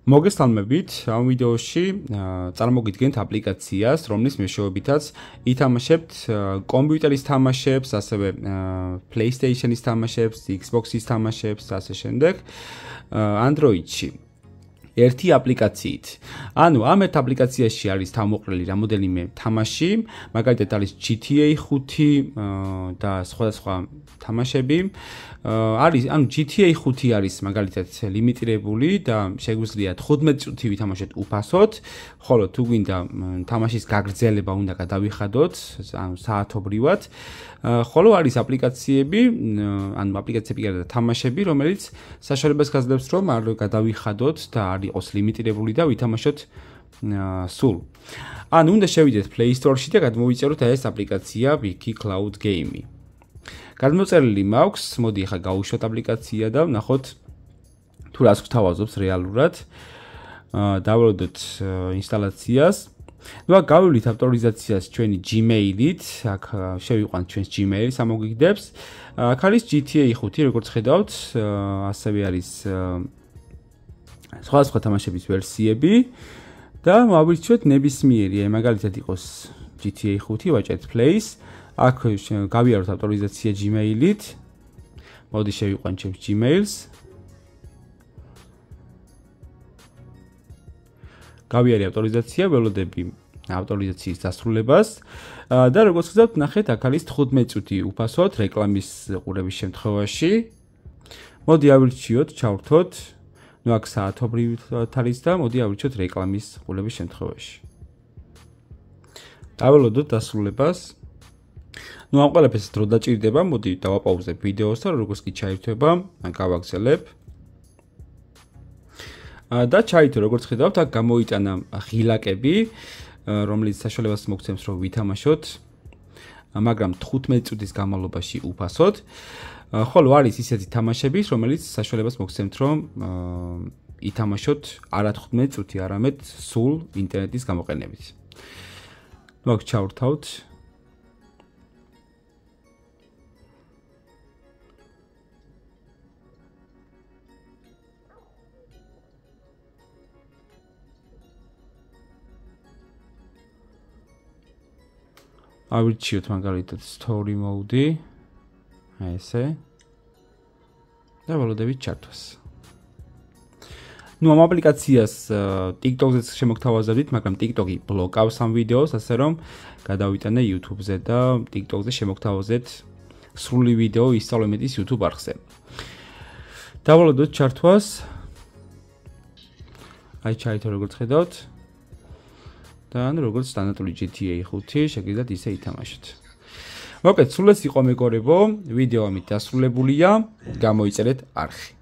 მოგესალმებით, ამ ვიდეოში წარმოგიდგენთ აპლიკაციას, რომლის მეშვეობითაც ითამაშებთ კომპიუტერის თამაშებს, ასევე PlayStation-ის თამაშებს, Xbox-ის თამაშებს, ასე შემდეგ, Android-ში. ერთი აპლიკაციით. ანუ ამ ერთ აპლიკაციაში არის თავმოყრილი რამოდენიმე თამაში, მაგალითად არის GTA 5 და სხვადასხვა თამაშები. ანუ GTA 5 არის მაგალითად ლიმიტირებული და შეგვიძლია 15 წუთი ვითამაშოთ უფასოდ, ხოლო თუ გვინდა თამაშის გაგრძელება უნდა გადავიხადოთ, ანუ საათობრივად. ხოლო არის აპლიკაციები, ანუ აპლიკაციები და თამაშები, რომელიც საშუალებას გაძლევს, რომ არ გადავიხადოთ და არ იყოს ლიმიტირებული და ვითამაშოთ სულ. ანუ უნდა შევიდეთ Play Store-ში და გადმოვიწეროთ ეს აპლიკაცია Wiki Cloud Game. გადმოწერილი მაქვს, მოდი ახლა გავუშვათ აპლიკაცია და ვნახოთ თუ რას გვთავაზობს რეალურად. დავველოდოთ ინსტალაციას. ნუ აქ გავივლით ავტორიზაციას ჩვენი Gmail-ით, აქ შევიყვანთ ჩვენს Gmail-ს, ამოგვიგდებს. აქ არის GTA 5, როგორც ხედავთ, ასევე არის სხვადასხვა თამაშების ვერსიები და მოვირჩიოთ ნებისმიერი, მაგალითად იყოს GTA 5, ვაჭერთ Play-ს. აქ გავიაროთ ავტორიზაცია Gmail-ით. მოდი შევიყვანთ ჩემს Gmail-ს. გავიარე ავტორიზაცია, ველოდები ავტორიზაციის დასრულებას და როგორც ვთქვათ, ნახეთ, აქ არის 15 წუთი უფასოდ რეკლამის ყურების შემთხვევაში. მოდი ავირჩიოთ, ჩავრთოთ. ნუ აქ საათობრივად არის და მოდი ავირჩიოთ რეკლამის ყურების შემთხვევაში. დაველოდოთ დასრულებას. ნუ ამ ყველაფერს დრო დაჭირდება, მოდი დავაპაუზებ ვიდეოს და როგორც კი ჩაირთვება, გავაგრძელებ. და ჩაითო, როგორც ხედავთ, აქ გამოიტანა ღილაკები, რომლის საშუალებას მოგცემს, რომ ვითამაშოთ, მაგრამ 15 წუთის განმავლობაში უფასოდ. ხოლო არის ისეთი თამაშები, რომელიც საშუალებას მოგცემთ, რომ ითამაშოთ არა 15 წუთი, არამედ სულ ინტერნეტის გამოყენებით. ნუ აქ ჩავრთავთ. ავირჩიოთ მაგალითად story mode-ი, აი ესე. და ველოდებით ჩართვას. ნუ ამ აპლიკაციას TikTok-ზეც შემოგთავაზებდით, მაგრამ TikTok-ი ბლოკავს ამ ვიდეოს, ასე რომ გადავიტანე YouTube-ზე და TikTok-ზე შემოგთავაზეთ სრული ვიდეო ისწავლემედის YouTube არხზე. დაველოდოთ ჩართვას. აი ჩაითო, როგორც ხედავთ. და ანუ როგორც სტანდარტული GTA 5 შეგიძლიათ ისე ითამაშოთ. მოკლედ, სულ ეს იყო მეგობრებო, ვიდეო ამით დასრულებულია, გამოიწერეთ არხი.